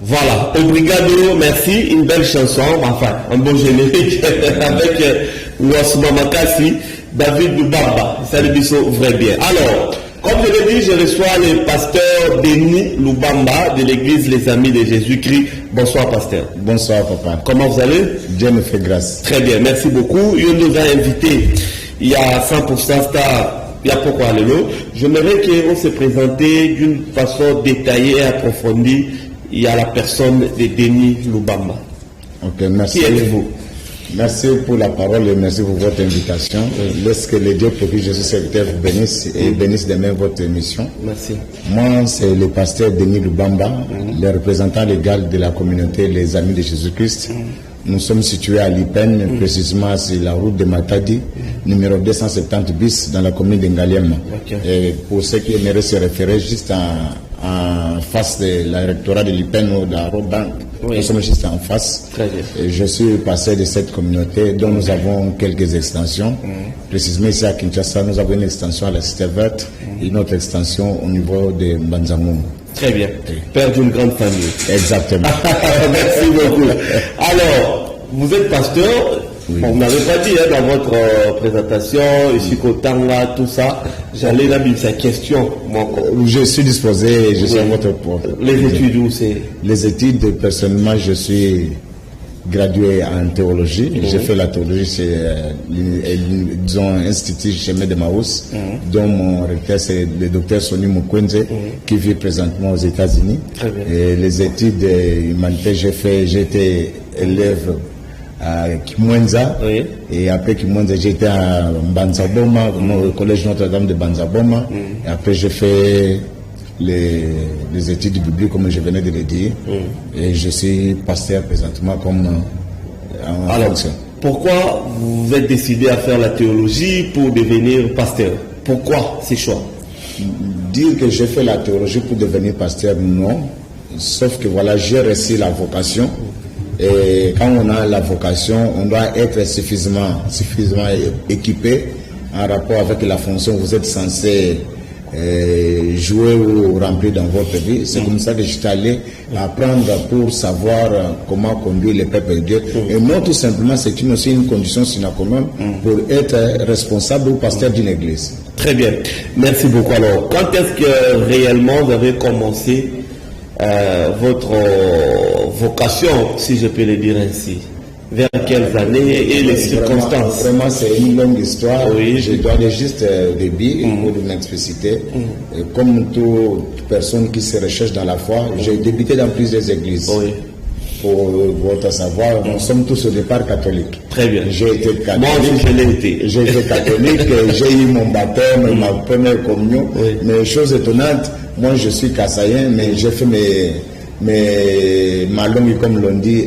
Voilà, Obrigado, merci, une belle chanson, enfin, un beau générique avec Ouassuma Makassi, David Lubamba, ça le dit vrai bien. Alors, comme je l'ai dit, je reçois le pasteur Denis Lubamba de l'église Les Amis de Jésus-Christ. Bonsoir pasteur. Bonsoir papa. Comment vous allez? Dieu me fait grâce. Très bien, merci beaucoup. Il nous a invités, il y a 100% Star. Il y a pourquoi Alléluia. J'aimerais qu'on se présente d'une façon détaillée et approfondie. Il y a la personne de Denis Lubamba. Ok, merci. Qui êtes-vous? Merci pour la parole et merci pour votre invitation. Laisse que le Dieu pour qui Jésus serviteur vous bénisse et bénisse de même votre émission. Merci. Moi, c'est le pasteur Denis Lubamba, le représentant légal de la communauté Les Amis de Jésus-Christ. Nous sommes situés à Lipen, précisément sur la route de Matadi, numéro 270 bis, dans la commune d'Engaliem. Okay. Et pour ceux qui aimeraient se référer juste en face de la rectorat de Lipen ou de la route banque, nous sommes juste en face. Très bien. Et je suis pasteur de cette communauté dont nous avons quelques extensions. Précisément ici à Kinshasa, nous avons une extension à la Cité Verte et une autre extension au niveau de Mbanzamou. Très bien. Père d'une grande famille. Exactement. Merci beaucoup. Alors, vous êtes pasteur. Oui. Bon, vous n'avez pas dit dans votre présentation, ici Kotanga, tout ça. J'allais là, sa question. Je suis disposé, je suis à votre porte. Les études, où c'est? Les études, personnellement, je suis gradué en théologie. J'ai fait la théologie chez Institut Chemin de Maus, dont mon recteur c'est le docteur Sonny Mukwenze, qui vit présentement aux États-Unis. Et les études humanitaires, j'ai été élève à Kimwenza, et après Kimwenza, j'étais à Banzaboma, au collège Notre-Dame de Banzaboma, et après j'ai fait les études bibliques, comme je venais de le dire, et je suis pasteur présentement comme en fonction. Pourquoi vous êtes décidé à faire la théologie pour devenir pasteur? Pourquoi ces choix? Dire que j'ai fait la théologie pour devenir pasteur, non, sauf que voilà, j'ai reçu la vocation. Et quand on a la vocation, on doit être suffisamment équipé en rapport avec la fonction que vous êtes censé jouer ou remplir dans votre vie. C'est comme ça que je suis allé apprendre pour savoir comment conduire le peuple de Dieu. Et non tout simplement, c'est aussi une condition sine qua non pour être responsable ou pasteur d'une église. Très bien. Merci beaucoup. Alors, quand est-ce que réellement vous avez commencé votre vocation, si je peux le dire ainsi? Vers quelles années et les circonstances? Vraiment, c'est une longue histoire. Oui. Je dois aller juste au début pour m'expliciter. Comme toute personne qui se recherche dans la foi, j'ai débuté dans plusieurs églises. Oui. Pour votre savoir, nous sommes tous au départ catholiques. Très bien. J'ai été catholique. Moi aussi, je l'ai été. J'ai été catholique, j'ai eu mon baptême, ma première communion. Oui. Mais chose étonnante, moi je suis kassaïen, mais j'ai fait ma langue, comme l'on dit,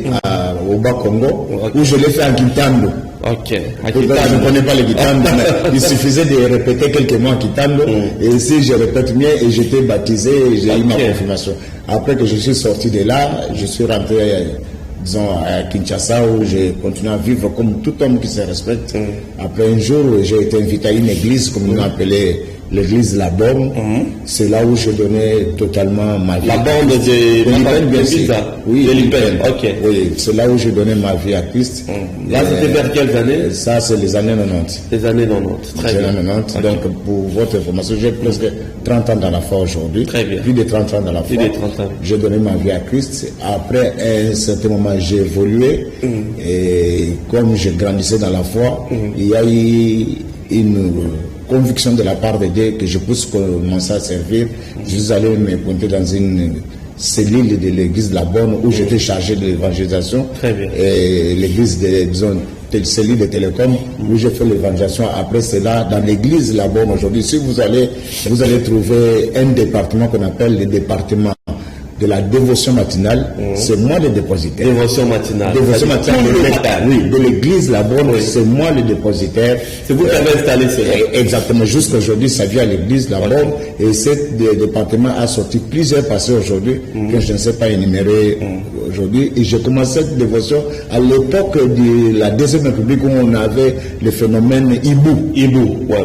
au Bas-Congo, où je l'ai fait en Kitando. Ok. Je ne connais pas le Kitando, mais il suffisait de répéter quelques mots en Kitando. Et ici, je répète mieux et j'étais baptisé et j'ai eu ma confirmation. Après que je suis sorti de là, je suis rentré, disons, à Kinshasa, où j'ai continué à vivre comme tout homme qui se respecte. Après un jour, j'ai été invité à une église, comme nous appelait l'église La Borne. C'est là où je donnais totalement ma vie. La Borne de Lipen, bien sûr. Oui, de Lipen. Ok. Oui, c'est là où je donnais ma vie à Christ. Là, c'était vers quelles années? Ça, c'est les années 90. Les années 90. Très bien. 90. Okay. Donc, pour votre information, j'ai presque 30 ans dans la foi aujourd'hui. Très bien. Plus de 30 ans dans la foi. Plus de 30 ans. J'ai donné ma vie à Christ. Après, à un certain moment, j'ai évolué. Et comme je grandissais dans la foi, il y a eu une conviction de la part de Dieu que je puisse commencer à servir. Je suis allé me pointer dans une cellule de l'église de la Borne où j'étais chargé de l'évangélisation. Et l'église de, disons, cellule de télécom où j'ai fait l'évangélisation. Après cela, dans l'église de la Borne aujourd'hui, si vous allez trouver un département qu'on appelle le département de la dévotion matinale, c'est moi le dépositaire. Dévotion matinale. Dévotion matinale de l'église La Borne, c'est moi le dépositaire. C'est vous qui avez installé cela. Exactement. Jusqu'aujourd'hui, ça vient à l'église La Borne et ce département a sorti plusieurs pasteurs aujourd'hui que je ne sais pas énumérer aujourd'hui. Et j'ai commencé cette dévotion à l'époque de la Deuxième République où on avait le phénomène Hibou. Hibou, ouais.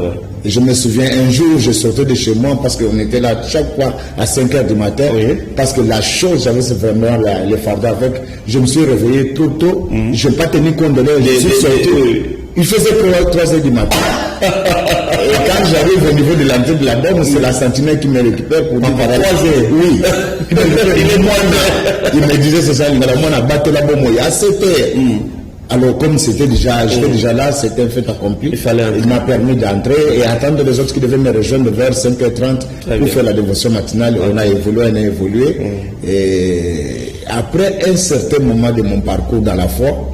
Et je me souviens, un jour, je sortais de chez moi parce qu'on était là chaque fois à 5 heures du matin. Parce que la chose, j'avais vraiment les fardeaux avec. Je me suis réveillé trop tôt. Je n'ai pas tenu compte de l'heure. Je suis sorti. Il faisait 3 heures du matin. Et quand j'arrive au niveau de l'entrée de la borne, c'est la sentinelle qui me récupère pour dire 3 heures. Oui. Il me disait, c'est ça, il m'a battu la bombe. Il y a 7 heures. Alors, comme j'étais déjà là, c'était un fait accompli. Il m'a permis d'entrer et attendre les autres qui devaient me rejoindre vers 5h30 pour faire la dévotion matinale. On a évolué. Et après un certain moment de mon parcours dans la foi,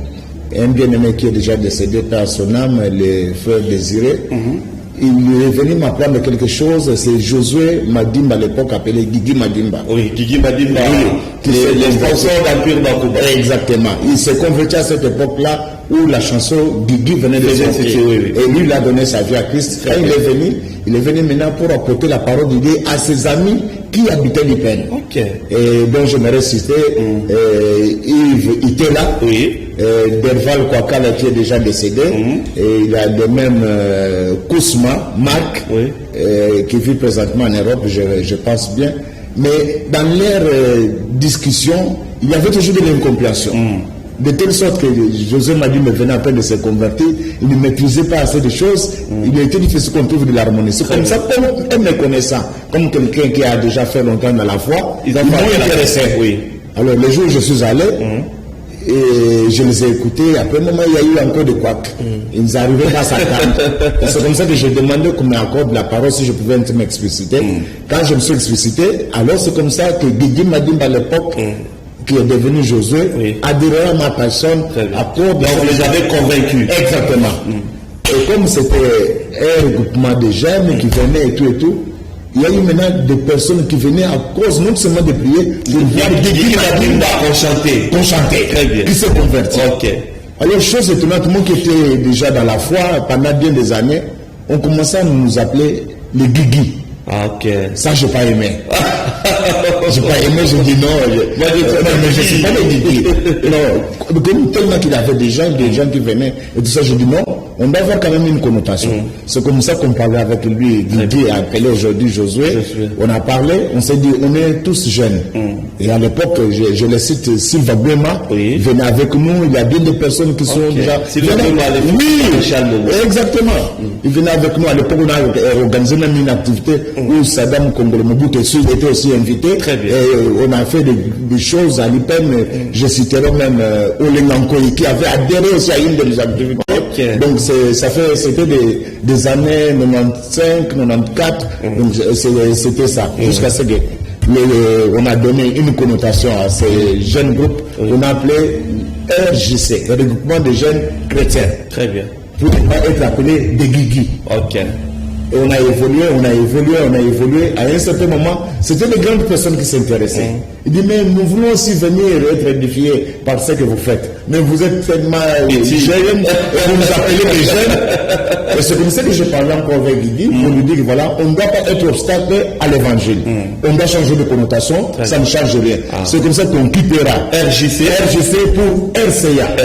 un bien-aimé qui est déjà décédé par son âme, le frère Désiré, il est venu m'apprendre quelque chose. C'est Josué Madimba, à l'époque appelé Guigui Madimba. Oui, Guigui Madimba, les sponsors d'Empire Bakuba. Exactement. Il s'est converti à cette époque-là où la chanson Guigui venait de sortir. Et lui, il a donné sa vie à Christ. Quand il est venu maintenant pour apporter la parole de Dieu à ses amis qui habitaient l'Ipen. Et donc, je me citer Yves Itela, Derval Kwakala qui est déjà décédé, et il y a de même Kousma, Marc, qui vit présentement en Europe, je pense bien. Mais dans leur discussion, il y avait toujours de l'incompréhension. De telle sorte que José Madi me venait à peine de se convertir, il ne maîtrisait pas assez de choses, il a été difficile qu'on trouve de l'harmonie. C'est comme ça, comme un me connaissant, comme quelqu'un qui a déjà fait longtemps dans la foi, ils m'ont intéressé. Alors le jour où je suis allé, et je les ai écoutés, après un moment il y a eu encore des couacs. Ils n'arrivaient pas à s'attendre. C'est comme ça que j'ai demandé qu'on m'accorde la parole si je pouvais m'expliciter. Quand je me suis explicité, alors c'est comme ça que Guigui Madimba à l'époque, qui est devenu Josué, adhérait à ma personne. Donc vous les avez convaincus. Exactement. Et comme c'était un regroupement de jeunes qui venaient et tout, il y a eu maintenant des personnes qui venaient à cause non seulement de prier, pour voir Guigui Madimba chanter, très bien, qui s'est converti. Alors, chose étonnante, moi qui étais déjà dans la foi pendant bien des années, on commençait à nous appeler les Guigui. Ça, je n'ai pas aimé. Je n'ai pas aimé, je dis non. Mais je ne suis pas les Guigui. Non, comme tellement qu'il y avait des gens qui venaient et tout ça, je dis non, on doit avoir quand même une connotation. C'est comme ça qu'on parlait avec lui. Guigui a appelé aujourd'hui Josué. On a parlé, on s'est dit, on est tous jeunes. Et à l'époque, je le cite, Sylvain Bouema venait avec nous. Il y a bien des personnes qui sont déjà. Sylvain Bouema, exactement. Il venait avec nous. À l'époque, on a organisé même une activité où Saddam Kongolo Mobutu était aussi invité. Et on a fait des choses à l'IPEN. Je citerai même Olengankoy qui avait adhéré aussi à une de nos activités. Donc c'était des années 95, 94. Donc c'était ça. Jusqu'à ce que on a donné une connotation à ces jeunes groupes. On a appelé RJC, le regroupement des jeunes chrétiens. Très bien. Pour ne pas être appelé des Guigui. Et on a évolué. À un certain moment, c'était les grandes personnes qui s'intéressaient. Il dit, mais nous voulons aussi venir être édifiés par ce que vous faites. Mais vous êtes tellement jeunes, vous nous appelez des jeunes. Et c'est comme ça que je parlais encore avec Guigui, pour lui dire que voilà, on ne doit pas être obstacle à l'évangile. On doit changer de connotation, ça ne change rien. C'est comme ça qu'on quittera RJC pour RCA.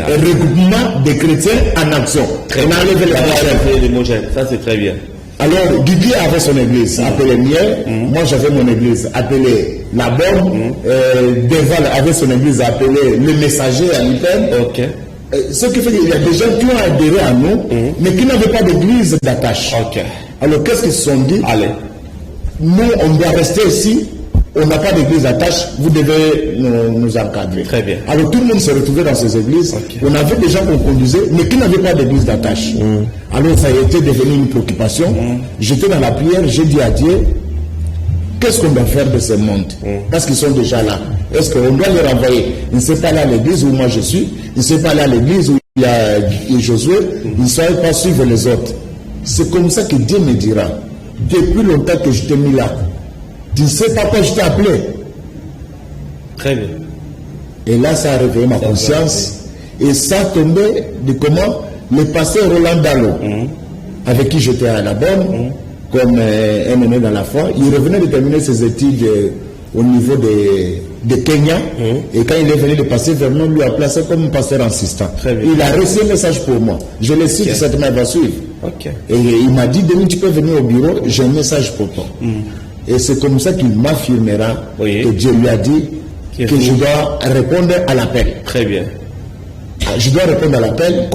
Un regroupement des chrétiens en action. On a enlevé les homogènes. Ça, c'est très bien. Alors, Guigui avait son église appelée Miel, moi j'avais mon église appelée La Borne, Deval avait son église appelée Le Messager à l'Ipen. Ce qui fait qu'il y a des gens qui ont adhéré à nous, mais qui n'avaient pas d'église d'attache. Alors, qu'est-ce qu'ils se sont dit? Allez, nous, on doit rester ici. On n'a pas d'église d'attache, vous devez nous encadrer. Très bien. Alors tout le monde s'est retrouvé dans ces églises. On avait des gens qu'on conduisait, mais qui n'avaient pas d'église d'attache. Alors ça a été devenu une préoccupation. J'étais dans la prière, j'ai dit à Dieu, qu'est-ce qu'on doit faire de ce monde? Parce qu'ils sont déjà là. Est-ce qu'on doit les renvoyer? Il ne sait pas aller à l'église où moi je suis, il ne sait pas aller à l'église où il y a Josué, il ne savait pas suivre les autres. C'est comme ça que Dieu me dira, depuis longtemps que je t'ai mis là, tu ne sais pas quoi je t'ai appelé. Très bien. Et là, ça a réveillé ma conscience. Et ça tombait de comment le pasteur Roland Dalo, avec qui j'étais à la bonne, comme un aîné dans la foi, il revenait de terminer ses études au niveau de Kenya. Et quand il est venu de passer vers nous, lui a placé comme pasteur assistant. Il a reçu un message pour moi. Je le cite, certainement il va suivre. Ok. Et il m'a dit, Denis, tu peux venir au bureau, j'ai un message pour toi. Et c'est comme ça qu'il m'affirmera que Dieu lui a dit que je dois répondre à l'appel. Très bien. Je dois répondre à l'appel.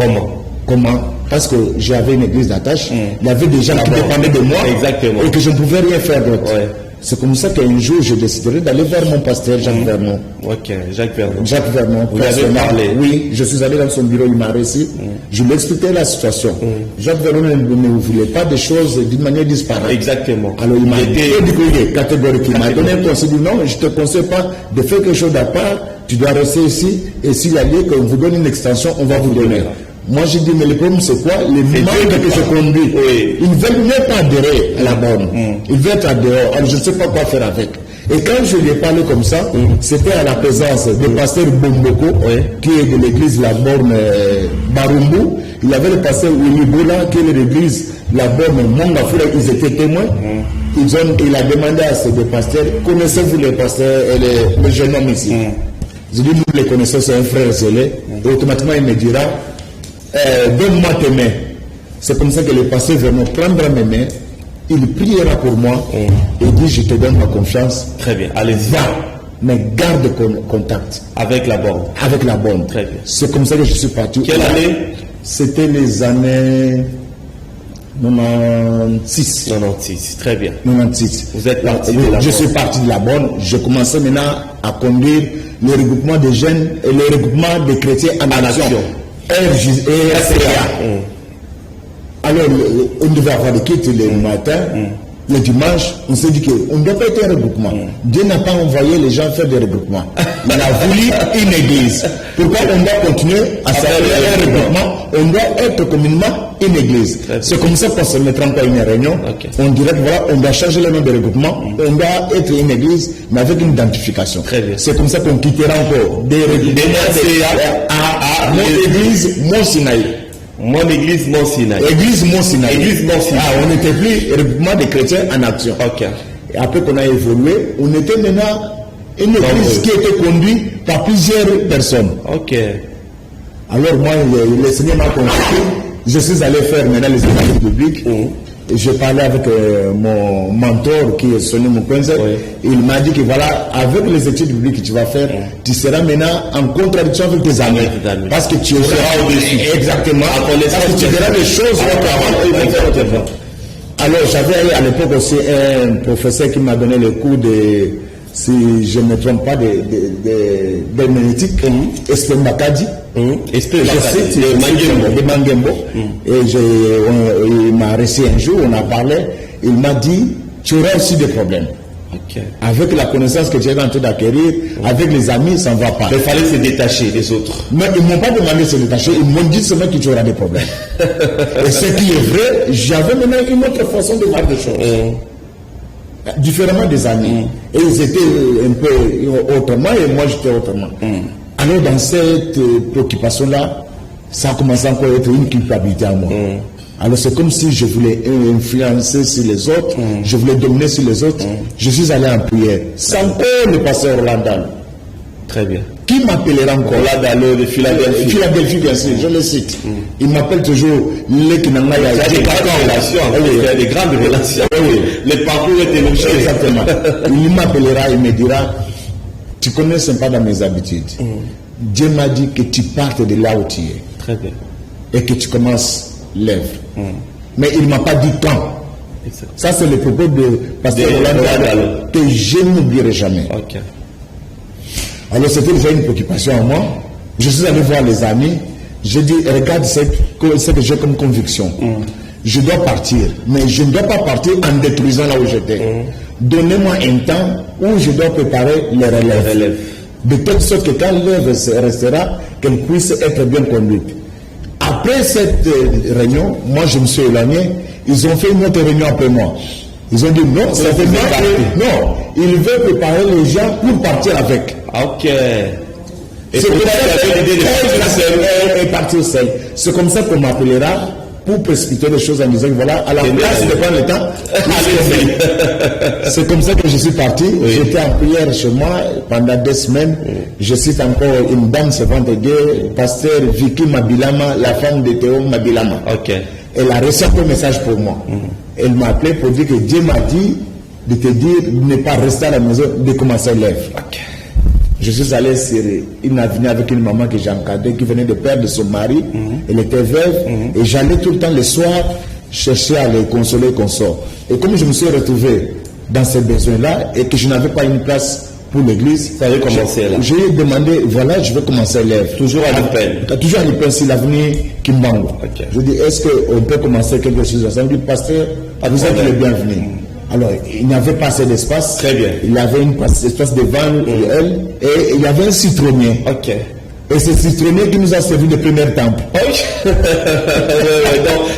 Comment? Parce que j'avais une église d'attache, il y avait des gens qui dépendaient de moi. Exactement. Et que je ne pouvais rien faire d'autre. Ouais. C'est comme ça qu'un jour, je déciderai d'aller vers mon pasteur, Jacques Vernon. Ok, Jacques Vernon. Jacques Vernon. Vous avez parlé? Oui, je suis allé dans son bureau, il m'a reçu. Je lui ai expliqué la situation. Jacques Vernon ne voulait pas des choses d'une manière disparate. Exactement. Alors il m'a dit catégorique. Il m'a donné un conseil. Il dit non, je ne te conseille pas de faire quelque chose d'à part. Tu dois rester ici. Et s'il y a lieu qu'on vous donne une extension, on va vous donner. Moi, j'ai dit, mais le problème, c'est quoi? Les membres que je conduis, ils ne veulent même pas adhérer à la borne. Ils veulent être dehors. Alors, je ne sais pas quoi faire avec. Et quand je lui ai parlé comme ça, c'était à la présence du pasteur Bomboko, qui est de l'église La Borne Barumbu. Il y avait le pasteur Oulibola, qui est de l'église La Borne Mongafura. Ils étaient témoins. Il a demandé à ces deux pasteurs, connaissez-vous les pasteurs et les jeunes hommes ici? Je dis, nous les connaissons, c'est un frère zélé. Et automatiquement, il me dira, donne-moi tes mains. C'est comme ça que le pasteur vraiment prendra mes mains, il priera pour moi et dit, je te donne ma confiance. Très bien, allez-y. Va, mais garde contact. Avec la borne. Avec la borne. Très bien. C'est comme ça que je suis parti. Quelle année? C'était les années 96. 96, très bien. 96. Vous êtes parti de la borne. Je suis parti de la borne. Je commençais maintenant à conduire le regroupement des jeunes et le regroupement des chrétiens en action. RCA. Alors, on devait avoir des kits le matin, le dimanche, on s'est dit qu'on ne doit pas être un regroupement. Dieu n'a pas envoyé les gens faire des regroupements. Il a voulu une église. Pourquoi on doit continuer à faire un regroupement? On doit être communément une église. C'est comme ça qu'on se mettra encore une réunion. On dirait que voilà, on doit changer le nom de regroupement. On doit être une église, mais avec une identification. C'est comme ça qu'on quittera encore des regroupements à mon église, mon Sinaï. Mon église, mon Sinaï. Église, mon Sinaï. Église, mon Sinaï. On n'était plus regroupement des chrétiens en action. Et après qu'on a évolué, on était maintenant une église qui était conduite par plusieurs personnes. Alors moi, le Seigneur m'a confié. Je suis allé faire maintenant les études publiques. Je parlais avec mon mentor qui est Sonny Mukwenze. Il m'a dit que voilà, avec les études publiques que tu vas faire, tu seras maintenant en contradiction avec tes amis. Parce que tu seras au-dessus. Exactement. Parce que tu verras des choses autrement. Alors j'avais à l'époque aussi un professeur qui m'a donné le cours de, si je ne me trompe pas, d'herméneutique, Espen Bakadi. Je cite de Mangembo. Et il m'a reçu un jour, on a parlé, il m'a dit, tu auras aussi des problèmes. Avec la connaissance que tu es en train d'acquérir, avec les amis, ça ne va pas. Il fallait se détacher des autres. Mais ils ne m'ont pas demandé de se détacher, ils m'ont dit seulement que tu auras des problèmes. Et ce qui est vrai, j'avais maintenant une autre façon de voir des choses. Différemment des amis. Et ils étaient un peu autrement et moi j'étais autrement. Alors dans cette préoccupation-là, ça a commencé encore à être une culpabilité à moi. Alors c'est comme si je voulais influencer sur les autres, je voulais dominer sur les autres. Je suis allé en prière, sans le pasteur Roland. Très bien. Qui m'appellera encore? Roland de Philadelphie. Philadelphie, bien sûr, je le cite. Il m'appelle toujours le Kinangaya. Il y a des grandes relations. Les parcours étaient le jeu. Exactement. Il m'appellera, il me dira, tu connais pas dans mes habitudes. Dieu m'a dit que tu partes de là où tu es. Très bien. Et que tu commences l'œuvre. Mais il ne m'a pas dit quand. Ça, c'est le propos de pasteur Roland que je n'oublierai jamais. Alors, c'était déjà une préoccupation à moi. Je suis allé voir les amis. Je dis, regarde ce que j'ai comme conviction. Je dois partir. Mais je ne dois pas partir en détruisant là où j'étais. Donnez-moi un temps où je dois préparer les relèves. De telle sorte que quand l'œuvre restera, qu'elle puisse être bien conduite. Après cette réunion, moi je me suis éloigné. Ils ont fait une autre réunion après moi. Ils ont dit non, ça fait non. Ils veulent préparer les gens pour partir avec. Et c'est pour ça que partir seul. C'est comme ça qu'on m'appellera pour précipiter les choses en disant voilà, à la place de prendre le temps. C'est comme ça que je suis parti. J'étais en prière chez moi pendant 2 semaines. Je cite encore une dame servante de Dieu, pasteur Vicky Mabilama, la femme de Théo Mabilama. elle a reçu un message pour moi. Elle m'a appelé pour dire que Dieu m'a dit de te dire de ne pas rester à la maison, de commencer l'œuvre. Je suis allé sur une avenue avec une maman que j'ai encadrée, qui venait de perdre son mari. Elle était veuve. Et j'allais tout le temps le soir chercher à les consoler, consort. Et comme je me suis retrouvé dans ces besoins-là et que je n'avais pas une place pour l'église, ça avait commencé là. J'ai demandé, voilà, je vais commencer l'œuvre. Toujours à l'Upen. Toujours à l'Upen, c'est l'avenue Kimbangu. Je dis, est-ce qu'on peut commencer quelque chose ensemble? Je dis, pasteur, vous êtes le bienvenu. Alors, il n'y avait pas assez d'espace. Très bien. Il y avait un espace devant elle et il y avait un citronnier. Et c'est ce citronnier qui nous a servi de premier temple. Donc,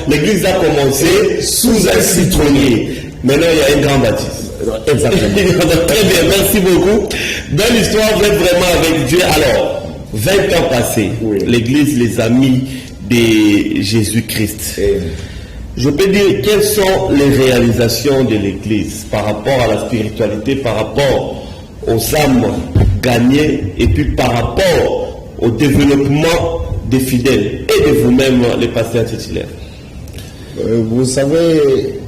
l'église a commencé sous un citronnier. Maintenant, il y a une grande bâtisse. Exactement. Très bien, merci beaucoup. Belle histoire, vous êtes vraiment avec Dieu. Alors, 20 ans passés, l'église les a mis de Jésus-Christ. Je peux dire quelles sont les réalisations de l'église par rapport à la spiritualité, par rapport aux âmes gagnées et puis par rapport au développement des fidèles et de vous-même, les pasteurs titulaires. Vous savez,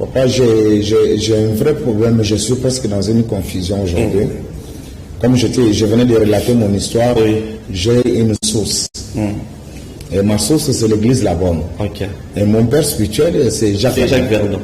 papa, j'ai un vrai problème. Je suis presque dans une confusion aujourd'hui. Comme je venais de relater mon histoire, j'ai une source. Et ma source, c'est l'église La Bonne. Et mon père spirituel, c'est Jacques Verdon.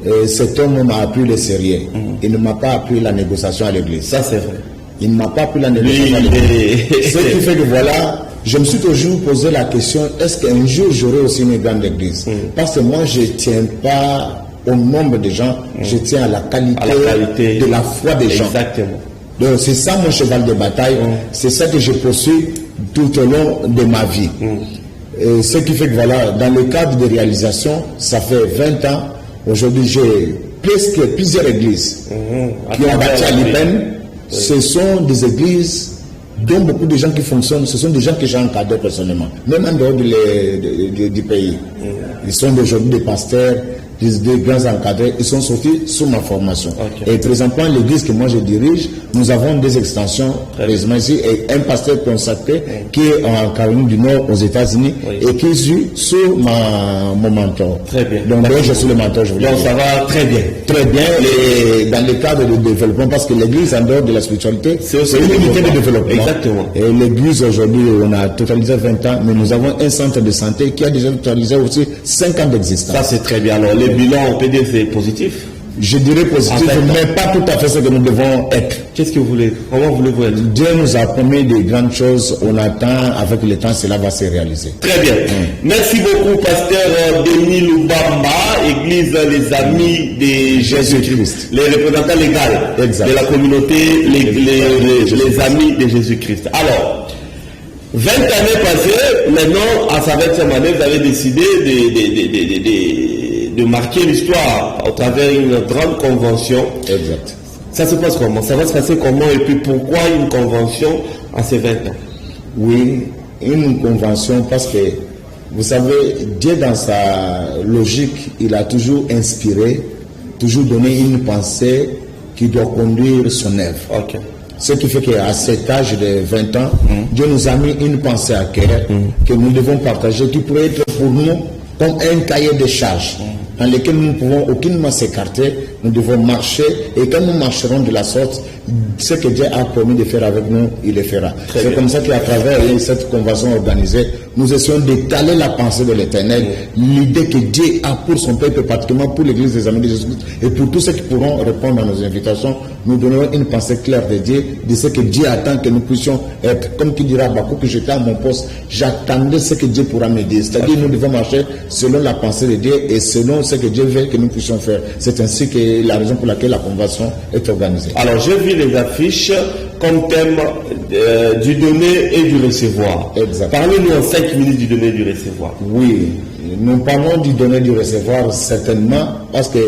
Et cet homme m'a appris le sérieux. Il ne m'a pas appris la négociation à l'église. Ça, c'est vrai. Il ne m'a pas appris la négociation à l'église. Ce qui fait que voilà, je me suis toujours posé la question, est-ce qu'un jour j'aurai aussi une grande église? Parce que moi, je ne tiens pas au nombre de gens, je tiens à la qualité de la foi des gens. Exactement. Donc c'est ça mon cheval de bataille, c'est ça que je poursuis tout au long de ma vie. Et ce qui fait que voilà, dans le cadre de réalisation, ça fait 20 ans, aujourd'hui j'ai presque plusieurs églises qui ont bâti à l'Upen. Ce sont des églises dont beaucoup de gens qui fonctionnent, ce sont des gens que j'ai encadrés personnellement, même en dehors du pays. Ils sont aujourd'hui des pasteurs, des grands encadrés, ils sont sortis sous ma formation. Et présentement, l'église que moi je dirige, nous avons des extensions présentement ici et un pasteur consacré qui est en Caroline du Nord aux États-Unis et qui est sous mon mentor. Très bien. Donc je suis le mentor, je vous donc ça va très bien. Très bien, et dans le cadre de développement, parce que l'église en dehors de la spiritualité, c'est une unité de développement. Exactement. Et l'église aujourd'hui, on a totalisé 20 ans, mais nous avons un centre de santé qui a déjà totalisé aussi 5 ans d'existence. Ça c'est très bien. Alors le bilan, on peut dire c'est positif. Je dirais positif, mais pas tout à fait ce que nous devons être. Qu'est-ce que vous voulez? Comment voulez-vous être? Dieu nous a promis de grandes choses. On attend, avec le temps, cela va se réaliser. Très bien. Merci beaucoup, pasteur Denis Lubamba, Église les Amis de Jésus-Christ. Les représentants légaux de la communauté, les Amis de Jésus-Christ. Alors, 20 années passées, maintenant, à sa 20e année, vous avez décidé de marquer l'histoire au travers d'une grande convention. Exact. Ça se passe comment? Ça va se passer comment? Et puis pourquoi une convention à ces 20 ans? Oui, une convention parce que, vous savez, Dieu dans sa logique, il a toujours inspiré, toujours donné une pensée qui doit conduire son œuvre. Ce qui fait qu'à cet âge de 20 ans, Dieu nous a mis une pensée à cœur que nous devons partager, qui pourrait être pour nous comme un cahier de charges dans lequel nous ne pouvons aucunement s'écarter. Nous devons marcher, et quand nous marcherons de la sorte, ce que Dieu a promis de faire avec nous, il le fera. C'est comme ça qu'à travers cette convention organisée, nous essayons d'étaler la pensée de l'Éternel, l'idée que Dieu a pour son peuple, particulièrement pour l'Église des Amis de Jésus-Christ, et pour tous ceux qui pourront répondre à nos invitations. Nous donnerons une pensée claire de Dieu, de ce que Dieu attend que nous puissions être. Comme qui dira Bakou, que j'étais à mon poste, j'attendais ce que Dieu pourra me dire. C'est-à-dire nous devons marcher selon la pensée de Dieu et selon ce que Dieu veut que nous puissions faire. C'est ainsi que la raison pour laquelle la convention est organisée. Alors j'ai vu les affiches comme thème du donner et du recevoir. Parlez-nous en 5 minutes du donner et du recevoir. Oui, nous parlons du donner et du recevoir certainement parce que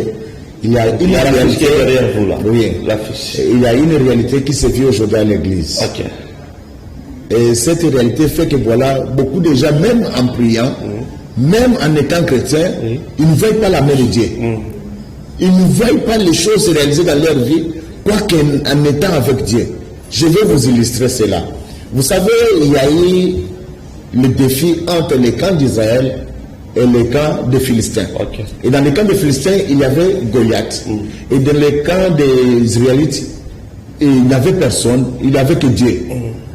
il y a une réalité derrière vous là. Oui, l'affiche. Il y a une réalité qui se vit aujourd'hui à l'église. Et cette réalité fait que voilà, beaucoup de gens, même en priant, même en étant chrétiens, ils ne veulent pas la main de Dieu. Ils ne veulent pas les choses se réaliser dans leur vie, quoique en étant avec Dieu. Je vais vous illustrer cela. Vous savez, il y a eu le défi entre les camps d'Israël et le camp des Philistins. Ok. Et dans le camp des Philistins, il y avait Goliath. Et dans le camp des Israélites, il n'y avait personne, il n'y avait que Dieu.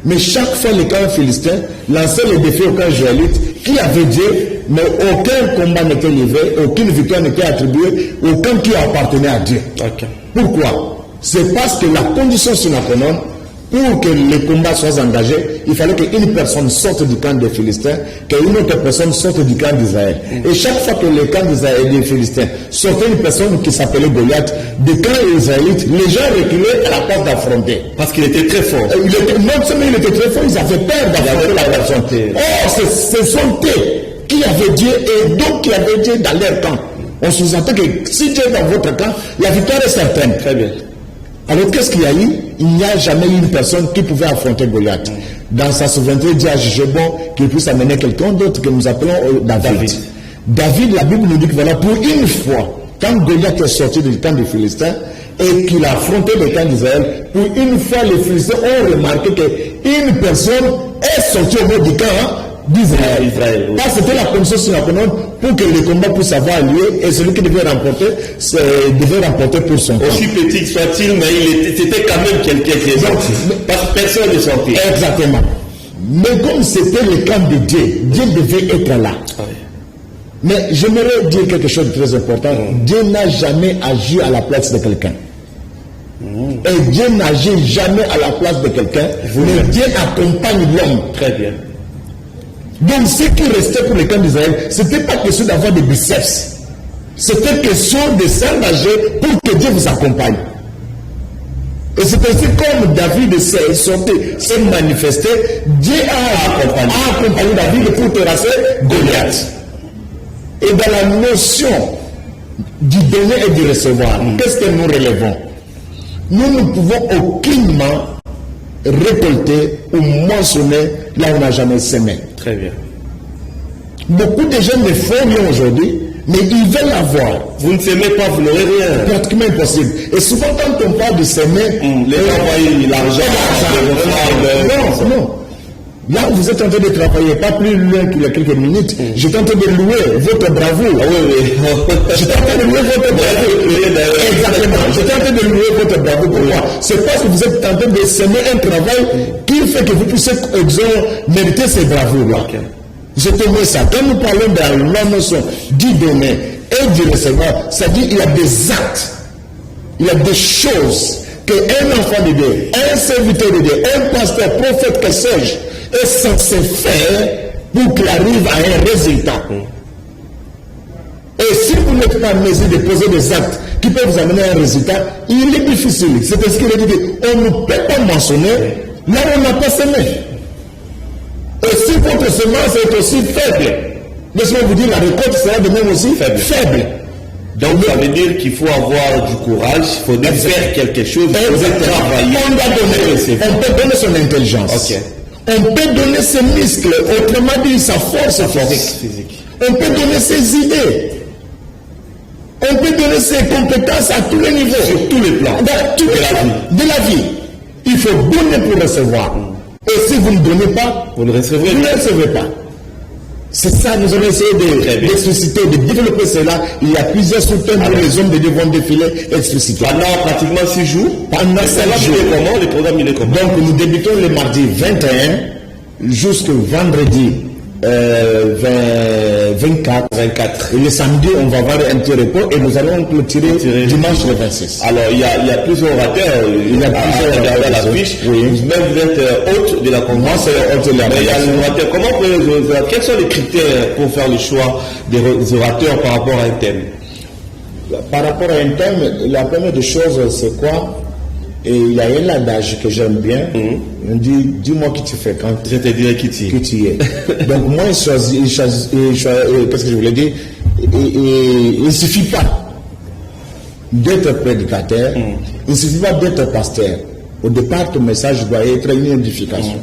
Mais chaque fois, le camp philistin lançait le défi au camp israélite qui avait Dieu, mais aucun combat n'était livré, aucune victoire n'était attribuée, aucun qui appartenait à Dieu. Ok. Pourquoi? C'est parce que la condition sine qua non, pour que le combat soit engagé, il fallait qu'une personne sorte du camp des Philistins, qu'une autre personne sorte du camp d'Israël. Et chaque fois que le camp d'Israël et des Philistins sortait une personne qui s'appelait Goliath, du camp israélite, les gens reculaient à la place d'affronter. Parce qu'il était très fort. Non seulement il était très fort, ils avaient peur d'affronter la personne. Or, ce sont eux qui avaient Dieu et donc qui avaient Dieu dans leur camp. On sous-entend que si Dieu est dans votre camp, la victoire est certaine. Très bien. Alors qu'est-ce qu'il y a eu? Il n'y a jamais eu une personne qui pouvait affronter Goliath. Dans sa souveraineté, Dieu a jugé bon qu'il puisse amener quelqu'un d'autre que nous appelons David. David, la Bible nous dit que voilà, pour une fois, quand Goliath est sorti du camp des Philistins et qu'il a affronté le camp d'Israël, pour une fois les Philistins ont remarqué qu'une personne est sortie au bout du camp d'Israël. Oui. Parce que c'était la condition sine qua non pour que le combat puisse avoir lieu et celui qui devait remporter pour son camp. Aussi petit soit-il, mais c'était quand même quelqu'un qui est sorti. Parce que personne n'est sorti. Exactement. Mais comme c'était le camp de Dieu, Dieu devait être là. Oui. Mais j'aimerais dire quelque chose de très important. Dieu n'a jamais agi à la place de quelqu'un. Et Dieu n'agit jamais à la place de quelqu'un. Mais Dieu accompagne l'homme. Très bien. Donc ce qui restait pour le camp d'Israël, ce n'était pas question d'avoir des biceps. C'était question de s'engager pour que Dieu vous accompagne. Et c'est ainsi comme David s'est manifesté, Dieu a accompagné David pour terrasser Goliath. Et dans la notion du donner et du recevoir, qu'est-ce que nous relevons? Nous ne pouvons aucunement récolter ou moissonner là où on n'a jamais semé. Très bien. Beaucoup de gens ne font rien aujourd'hui, mais ils veulent avoir. Vous ne s'aimez pas, vous n'aurez rien. Pratiquement impossible. Et souvent quand on parle de semer, les envoyer l'argent, non. Là où vous êtes en train de travailler, pas plus loin qu'il y a quelques minutes, j'étais en train de louer votre bravoure. Ah oui. J'étais en train de louer votre bravoure. Exactement. J'étais en train de louer votre bravoure. Pourquoi? C'est parce que vous êtes en train de semer un travail qui fait que vous puissiez mériter ces bravoures-là. Okay. Je te mets ça. Quand nous parlons de la notion du donner et du recevoir, ça dit qu'il y a des actes, il y a des choses qu'un enfant de Dieu, un serviteur de Dieu, un pasteur, prophète, que sais-je, est censé faire pour qu'il arrive à un résultat. Et si vous n'êtes pas en mesure de poser des actes qui peuvent vous amener à un résultat, il est difficile. C'est ce qu'il a dit. On ne peut pas mentionner là où on n'a pas semé. Et si votre semence est aussi faible, laissez-moi vous dire, la récolte sera de même aussi faible. Donc ça veut dire qu'il faut avoir du courage, il faut faire quelque chose, il faut travailler. On peut donner son intelligence. Okay. On peut donner ses muscles, autrement dit sa force physique. On peut donner ses idées. On peut donner ses compétences à tous les niveaux. Sur tous les plans. De la vie. Il faut donner pour recevoir. Et si vous ne donnez pas, vous ne recevrez pas. C'est ça, nous allons essayer d'expliciter, de développer cela. Il y a plusieurs sous-thèmes où les hommes de Dieu vont défiler expliciter. Pendant pratiquement 6 jours. Pendant 5 jours. Le programme, il est comment? Donc, nous débutons le mardi 21 jusqu'au vendredi 24. Et le samedi, on va avoir un petit repos et nous allons clôturer dimanche le 26. Alors, il y a plusieurs orateurs. Il y a plusieurs orateurs à l'affiche. Oui. Même vous êtes hôte de la conférence. Mais il y a les orateurs. Quels sont les critères pour faire le choix des orateurs par rapport à un thème? Par rapport à un thème, la première des choses, c'est quoi? Et il y a un adage que j'aime bien. On dit, dis-moi qui tu fréquentes. Je te dirai qui tu es. Donc moi, qu'est-ce que je voulais dire? Il ne suffit pas d'être prédicateur. Il ne suffit pas d'être pasteur. Au départ, ton message doit être une édification.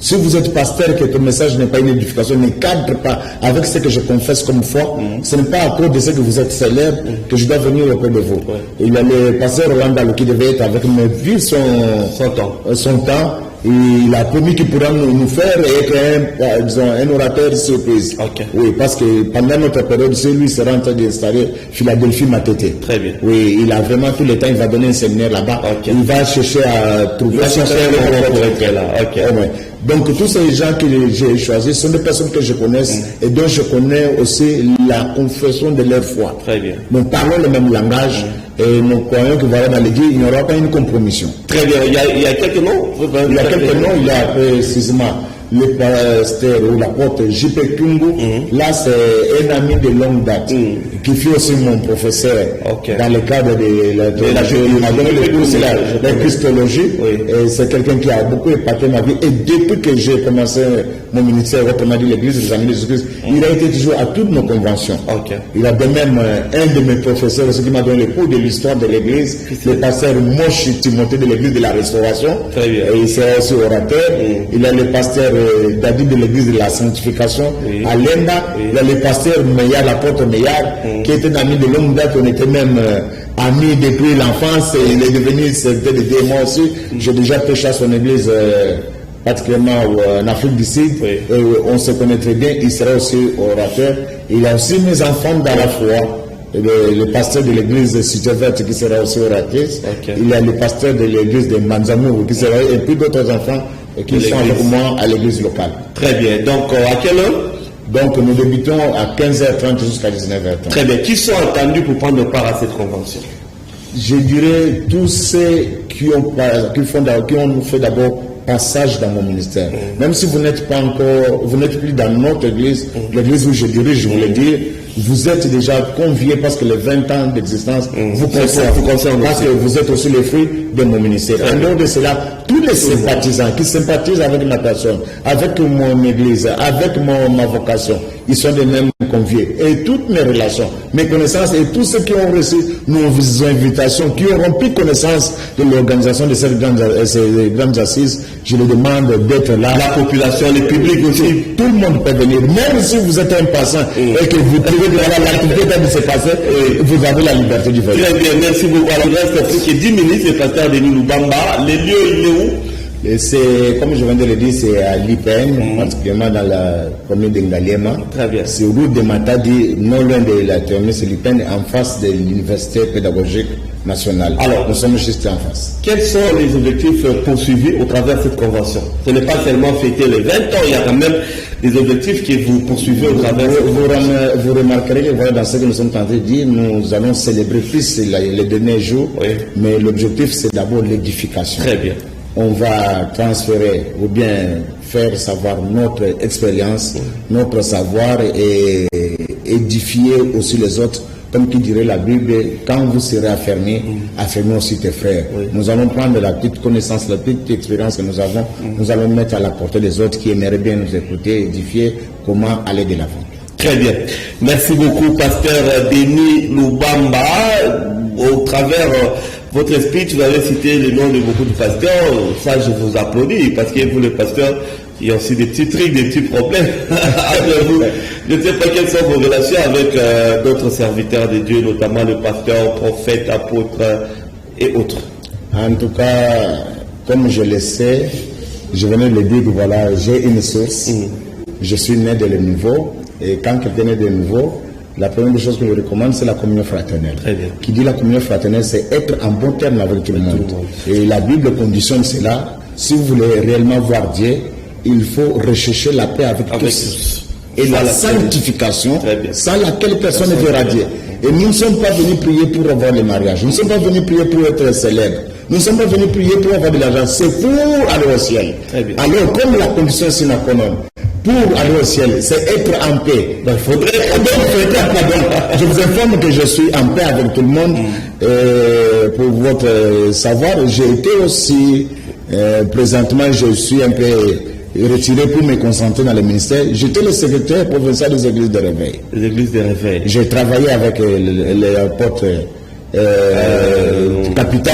Si vous êtes pasteur et que ton message n'est pas une édification, ne cadre pas avec ce que je confesse comme foi, ce n'est pas à cause de ce que vous êtes célèbre que je dois venir auprès de vous. Il y a le pasteur Roland Dalo qui devait être avec moi, vu son temps, Il a promis qu'il pourra nous faire être un orateur surprise. Okay. Oui, parce que pendant notre période, lui sera en train d'installer Philadelphie Matete. Très bien. Oui, il a vraiment tout le temps, il va donner un séminaire là-bas. Okay. Il va chercher à trouver un pour être là. Okay. Oh, ouais. Donc tous ces gens que j'ai choisis sont des personnes que je connaisse et dont je connais aussi la confession de leur foi. Très bien. Nous parlons le même langage et nous croyons que voilà, dans l'église, il n'y aura pas une compromission. Très bien. Il y a quelques noms. Il y a quelques noms, il y a précisément le pasteur ou l'apôtre J.P. Kungu. Là, c'est un ami de longue date qui fut aussi mon professeur dans le cadre de la christologie. Et c'est quelqu'un qui a beaucoup épaté ma vie. Et depuis que j'ai commencé mon ministère, autrement dit l'église des amis de Jésus-Christ, il a été toujours à toutes nos conventions. Il a de même un de mes professeurs aussi qui m'a donné le cours de l'histoire de l'église, le pasteur Moshi Timothée de l'église de la Restauration. Très bien. Et il sera aussi orateur. Il a le pasteur David de l'église de la sanctification à Lenda. Il y a le pasteur Meillard, l'apôtre Meillard, qui était un ami de longue date. On était même amis depuis l'enfance et il est devenu serviteur de Dieu. Moi aussi, j'ai déjà prêché à son église, particulièrement en Afrique du Sud. On se connaît très bien. Il sera aussi orateur. Il a aussi mes enfants dans la foi. Le pasteur de l'église de Cité Verte qui sera aussi oratrice. Il y a le pasteur de l'église de Manzamou qui sera, et puis d'autres enfants qui sont avec moi à l'église locale. Très bien. Donc, à quelle heure? Donc, nous débutons à 15h30 jusqu'à 19h30. Très bien. Qui sont attendus pour prendre part à cette convention? Je dirais tous ceux qui ont fait d'abord passage dans mon ministère. Même si vous n'êtes pas encore, vous n'êtes plus dans notre église, l'église où je dirige, je vous le dis, vous êtes déjà conviés parce que les 20 ans d'existence vous concernent parce que vous êtes aussi les fruits de mon ministère. En dehors de cela, tous les sympathisants qui sympathisent avec ma personne, avec mon église, avec ma vocation, ils sont les mêmes conviés. Et toutes mes relations, mes connaissances et tous ceux qui ont reçu nos invitations, qui auront pris connaissance de l'organisation de ces grandes assises, je les demande d'être là. La population, le public aussi. Tout le monde peut venir. Même si vous êtes un passant et que vous trouvez que l'activité de se passer, vous avez la liberté du venir. Très bien, merci beaucoup. Alors, il reste plus que 10 minutes, le pasteur Denis Lubamba. Les lieux, il est où? Et c'est, comme je viens de le dire, c'est à l'IPN, particulièrement dans la commune de Ngaliema. Très bien. C'est route de Matadi, non loin de la terminus, c'est l'IPN, en face de l'université pédagogique nationale. Alors, nous sommes juste en face. Quels sont les objectifs poursuivis au travers de cette convention? Ce n'est pas seulement fêter les 20 ans, il y a quand même des objectifs que vous poursuivez au travers de cette convention. Vous remarquerez que voilà, dans ce que nous sommes en train de dire, nous allons célébrer plus les derniers jours, mais l'objectif c'est d'abord l'édification. Très bien. On va transférer ou bien faire savoir notre expérience, notre savoir et édifier aussi les autres. Comme qui dirait la Bible, quand vous serez affermis, affermez aussi tes frères. Nous allons prendre la petite connaissance, la petite expérience que nous avons, nous allons mettre à la portée des autres qui aimeraient bien nous écouter, édifier comment aller de l'avant. Très bien. Merci beaucoup, pasteur Denis Lubamba. Au travers votre speech, vous avez cité le nom de beaucoup de pasteurs. Ça, je vous applaudis, parce que vous, les pasteurs, il y a aussi des petits trucs, des petits problèmes avec vous. Je ne sais pas quelles sont vos relations avec d'autres serviteurs de Dieu, notamment le pasteur, prophète, apôtre et autres. En tout cas, comme je le sais, je venais de le dire que voilà, j'ai une source. Je suis né de le nouveau. Et quand quelqu'un est de nouveau, la première chose que je recommande, c'est la communion fraternelle. Qui dit la communion fraternelle, c'est être en bon terme avec tout le monde. Et la Bible conditionne cela. Si vous voulez réellement voir Dieu, il faut rechercher la paix avec tous. Et la sanctification, sans laquelle personne ne verra Dieu. Et nous ne sommes pas venus prier pour avoir le mariage. Nous ne sommes pas venus prier pour être célèbres. Nous ne sommes pas venus prier pour avoir de l'argent. C'est pour aller au ciel. Alors, comme la condition sine qua non, pour aller au ciel, c'est être en paix. Donc, il faudrait je vous informe que je suis en paix avec tout le monde. Pour votre savoir, j'ai été aussi, présentement, je suis un peu retiré pour me concentrer dans le ministère. J'étais le secrétaire provincial des églises de réveil. Les églises de réveil. J'ai travaillé avec les apôtres Capitao,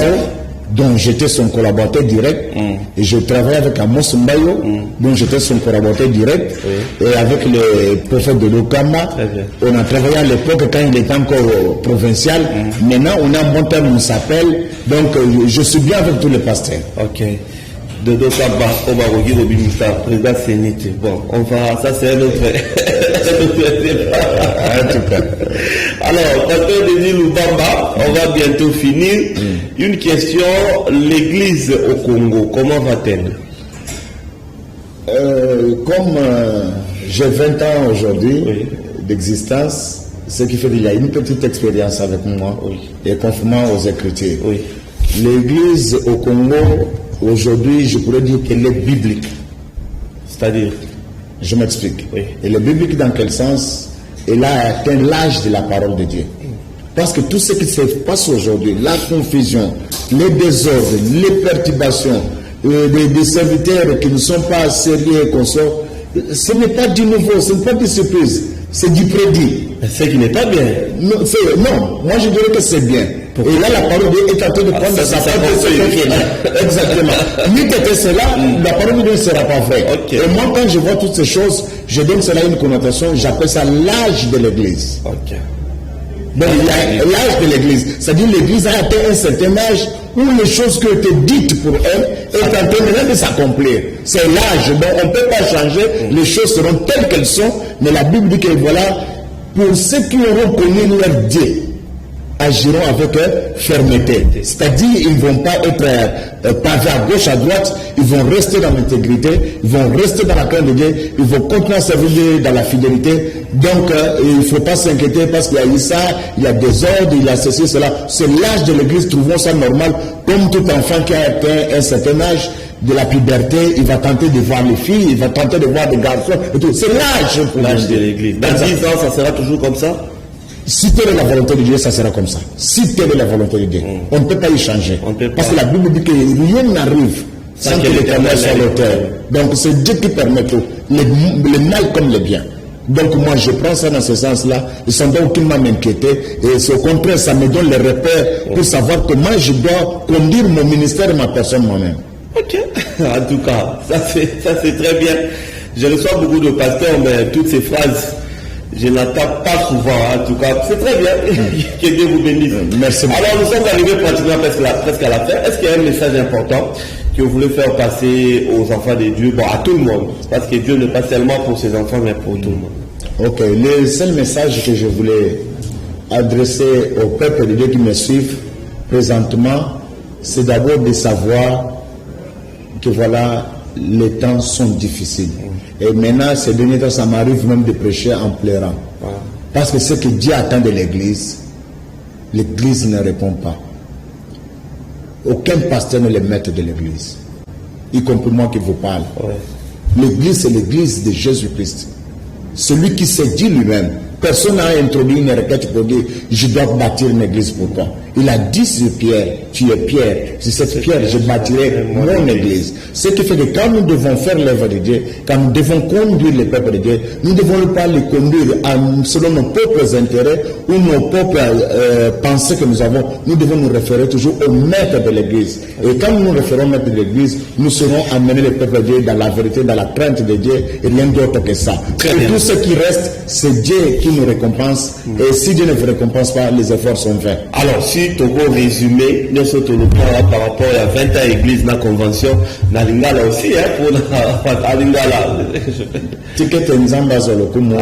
dont j'étais son collaborateur direct, et je travaillais avec Amos Mbayo, dont j'étais son collaborateur direct, et avec le prophète de l'Okama. On a travaillé à l'époque quand il était encore provincial. Maintenant, on a un bon terme, on s'appelle. Donc, je suis bien avec tous les pasteurs. Ok. Dodo Kaba, Obarogi, Robinista, président Sénite. Bon, on va, ça c'est un autre. Alors, pasteur Denis Lubamba, on va bientôt finir. Une question, l'église au Congo, comment va-t-elle? Comme j'ai 20 ans aujourd'hui d'existence, ce qui fait qu'il y a une petite expérience avec moi, et conformément aux Écritures. L'église au Congo, aujourd'hui, je pourrais dire qu'elle est biblique. C'est-à-dire? Je m'explique. Elle est biblique dans quel sens? Elle a atteint l'âge de la parole de Dieu. Parce que tout ce qui se passe aujourd'hui, la confusion, les désordres, les perturbations, des serviteurs qui ne sont pas sérieux et consorts, ce n'est pas du nouveau, ce n'est pas des surprises, c'est du prédit. Ce qui n'est pas bien. Non, moi je dirais que c'est bien. Et là, la parole de Dieu est en train de prendre sa part de ce. Exactement. Ni que cela, la parole de Dieu ne sera pas vraie. Et moi, quand je vois toutes ces choses, je donne cela une connotation, j'appelle ça l'âge de l'église. Donc, l'âge de l'église, c'est-à-dire l'église a atteint un certain âge où les choses qui ont été dites pour elle est en train de s'accomplir. C'est l'âge, donc on ne peut pas changer, les choses seront telles qu'elles sont, mais la Bible dit que voilà, pour ceux qui auront connu leur Dieu, agiront avec fermeté. C'est-à-dire, ils ne vont pas être pavés à gauche, à droite, ils vont rester dans l'intégrité, ils vont rester dans la crainte de Dieu, ils vont continuer à servir Dieu dans la fidélité. Donc, il ne faut pas s'inquiéter parce qu'il y a eu ça, il y a des ordres, il y a ceci, cela. C'est l'âge de l'église, trouvons ça normal, comme tout enfant qui a atteint un certain âge de la puberté, il va tenter de voir les filles, il va tenter de voir des garçons, et tout. C'est l'âge pour l'âge de l'église. Dans 10 ans, ça sera toujours comme ça? Si telle est la volonté de Dieu, ça sera comme ça. Si telle est la volonté de Dieu, on ne peut pas y changer. Parce que la Bible dit que rien n'arrive sans que l'Éternel soit l'auteur. Donc c'est Dieu qui permet tout, le mal comme le bien. Donc moi je prends ça dans ce sens-là, et sans doute aucunement m'inquiéter, et c'est au contraire, ça me donne les repères pour savoir comment je dois conduire mon ministère et ma personne moi-même. En tout cas, ça c'est très bien. Je reçois beaucoup de pasteurs, mais toutes ces phrases, je n'attends pas souvent, en tout cas, c'est très bien. Que Dieu vous bénisse. Merci beaucoup. Alors, nous sommes arrivés pratiquement presque à la fin. Est-ce qu'il y a un message important que vous voulez faire passer aux enfants de Dieu, bon, à tout le monde? Parce que Dieu n'est pas seulement pour ses enfants, mais pour tout le monde. Ok, le seul message que je voulais adresser au peuple de Dieu qui me suivent présentement, c'est d'abord de savoir que voilà, les temps sont difficiles. Et maintenant, ces derniers temps, ça m'arrive même de prêcher en pleurant. Parce que ce que Dieu attend de l'Église, l'Église ne répond pas. Aucun pasteur ne le maître de l'Église, y compris moi qui vous parle. L'Église, c'est l'Église de Jésus-Christ. Celui qui s'est dit lui-même, personne n'a introduit une requête pour dire je dois bâtir une église pour toi. Il a dit sur Pierre, tu es Pierre, sur cette pierre je bâtirai mon église. Ce qui fait que quand nous devons faire l'œuvre de Dieu, quand nous devons conduire le peuple de Dieu, nous ne devons pas le conduire selon nos propres intérêts ou nos propres pensées que nous avons. Nous devons nous référer toujours au maître de l'église. Et quand nous nous référons au maître de l'église, nous serons amenés le peuple de Dieu dans la vérité, dans la crainte de Dieu et rien d'autre que ça. Et tout ce qui reste, c'est Dieu qui nous récompense. Et si Dieu ne vous récompense pas, les efforts sont vains. Alors, si tu veux résumer, nous sommes par rapport à 20 ans d'église, dans la convention, dans l'Ingala aussi, pour l'Ingala. Tikete Nzamba Zolokumu,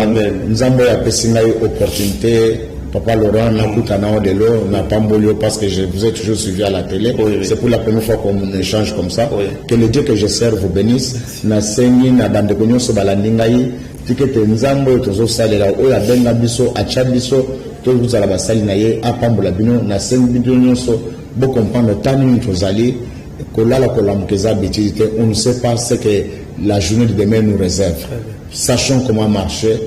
Nzamba ya Pessinga opportunité, Papa Laurent, Nakutana de l'eau, n'a pas molio parce que je vous ai toujours suivi à la télé. C'est pour la première fois qu'on échange comme ça. Que le Dieu que je sers vous bénisse. Na sengi, na bandekonyo so balandingai. Tikete Nzamba, tozo salela, oya benga biso, achabiso, vous allez basali na ye, apambola bino, na sengi bino so, bo comprendre tani tozali, kolala kolamukeza bêtise, on ne sait pas ce que la journée de demain nous réserve. Sachons comment marcher,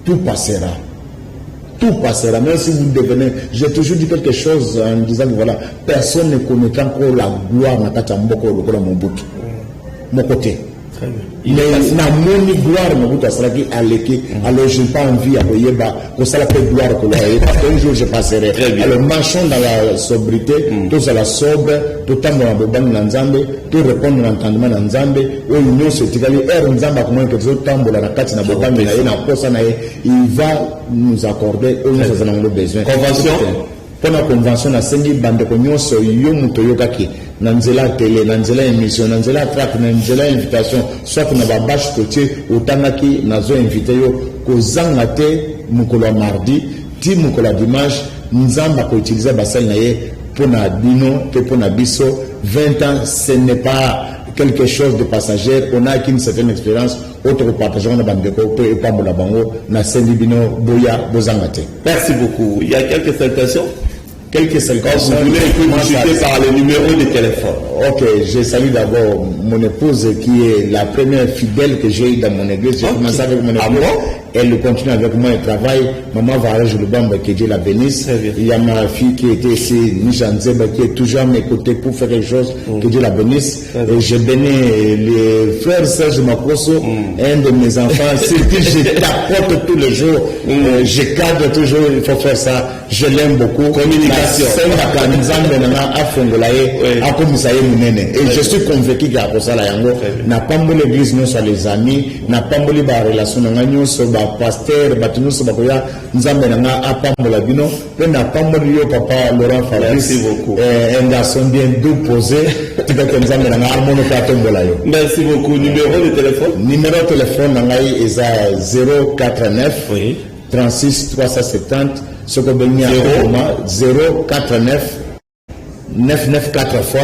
tout passera. Tout passera. Même si vous devenez, j'ai toujours dit quelque chose en disant que voilà, personne ne connaît encore la gloire na kata mboko lokola Mobutu. Mon côté. Mais na moni gloire Mobutu asalaki aleki. Alors je n'ai pas envie à voyeba que ça la fait gloire que un jour je passerai. Alors marchons dans la sobriété, tous à la sobre, tout temps dans la bobane na Nzambe, tout répondre à l'entendement na Nzambe, ou union se tikali Nzamba comment que tout temps la kati na bobane na posa na il va nous accorder au nous avons besoin. Convention pour la convention na sengi bande ko nyonso yo muto yokaki na nzela télé na nzela émission na nzela track na nzela invitation soit na ba bâche côté otangaki nazo invité yo ko zanga te mukolo mardi ti mukolo dimanche nzamba ko utiliser basal na ye pour na bino te pour na biso 20 ans ce n'est pas quelque chose de passager, on a qu'une certaine expérience, autre partageons la bande et pas la bango, na Sendibino, Boya, Bozangate. Merci beaucoup. Il y a quelques salutations. Quelques salutations. Vous voulez que vous citez par le numéro de téléphone. Ok, je salue d'abord mon épouse qui est la première fidèle que j'ai eue dans mon église. J'ai commencé avec mon épouse. Elle continue avec moi et travaille. Maman Varège Lubamba, que Dieu la bénisse. Il y a ma fille qui était ici, Nishan Zeba, qui est toujours à mes côtés pour faire quelque chose. Que Dieu la bénisse. Et je bénis les frères Serge Makoso, un de mes enfants. C'est que je tapote tous les jours. Je cadre toujours, il faut faire ça. Je l'aime beaucoup. Communication. Et je suis convaincu qu'il y a ça là. N'a pas l'église, nous sommes les amis. N'a pas les relations, nous sommes pasteur, nous sommes nous avons un pambola bino, n'a pas mon papa Laurent Fabrice, un garçon bien doux posé, merci beaucoup. Numéro de téléphone? Numéro de téléphone, est à 049 36 370, ce que vous avez 049 994 fois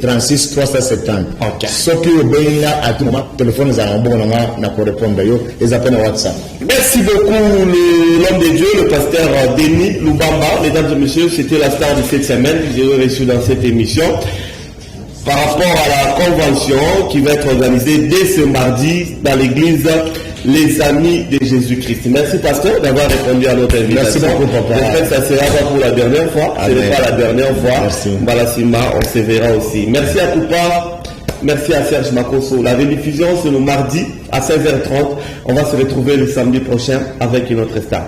36 370. Ce qui est bien à tout moment, téléphone est un bon moment pour répondre ils appellent WhatsApp. Merci beaucoup l'homme de Dieu, le pasteur Denis Lubamba. Mesdames et messieurs, c'était la star de cette semaine que j'ai reçu dans cette émission par rapport à la convention qui va être organisée dès ce mardi dans l'église Les Amis de Jésus-Christ. Merci pasteur d'avoir répondu à notre invitation. Merci beaucoup papa. J'espère que ça sera pas pour la dernière fois. Ce n'est pas la dernière fois. Merci. Balasima, on se verra aussi. Merci à Koupa. Merci à Serge Makoso. La rediffusion c'est le mardi à 16h30. On va se retrouver le samedi prochain avec une autre star.